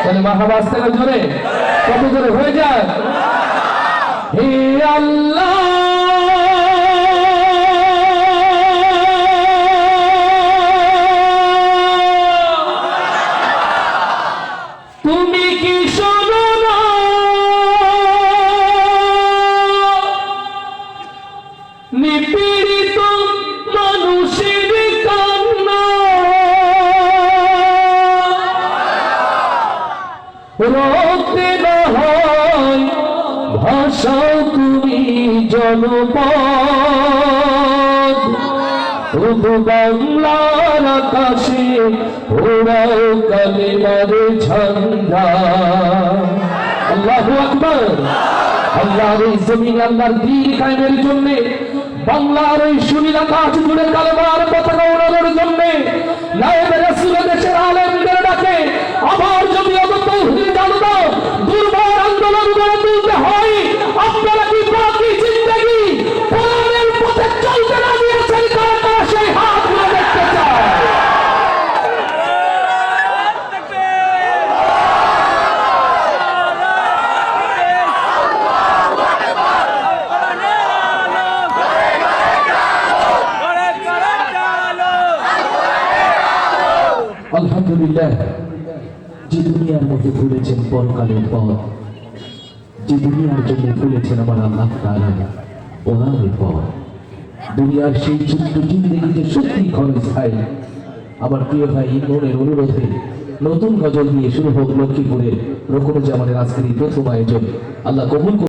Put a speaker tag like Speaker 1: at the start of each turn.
Speaker 1: তাহলে মারহাবা আসতে না জোরে, কত জোরে হয়ে যায়। হে আল্লাহ তুমি কি শোনো না নিপীড়িত মানুষের কান্না, রক্তে না হয় ভাষাও তুমি জনপদ, তবু বাংলার আকাশে ওরাও কালেমার ঝান্ডা। আল্লাহু আকবার। আল্লাহর এই জমিন আল্লাহর দ্বীন কায়েমের জন্য, বাংলার এই সুনীল আকাশ জুড়ে কালেমার পতাকা ওড়ানোর জন্য নায়েবে রাসূল দেশের আলেমদের ডাকে আবার যদি তৌহিদ আলো দুর্বার আন্দোলন গড়ে তুলতে হয়, আপনারা কি বাকি জিন্দেগি কোরআনের পথে চলতে রাজি আছেন? কারা সেই হাতগুলো দেখতে চায়? আলহামদুলিল্লাহ, যে দুনিয়ার মধ্যে ভুলেছেন পরকালের পথ, যে দুনিয়ার জন্য ভুলেছেন আমার আল্লাহ তাআলা ওনার পথ, দুনিয়ার সেই ছোট্ট জিন্দেগিতে সত্যি ক্ষণস্থায়ী। আমার প্রিয় ভাই ইমনের অনুরোধে নতুন গজল দিয়ে শুরু হোক লক্ষ্মীপুরের রকুনুজ্জামানের আজকের এই প্রথম আয়োজন। আল্লাহ কবুল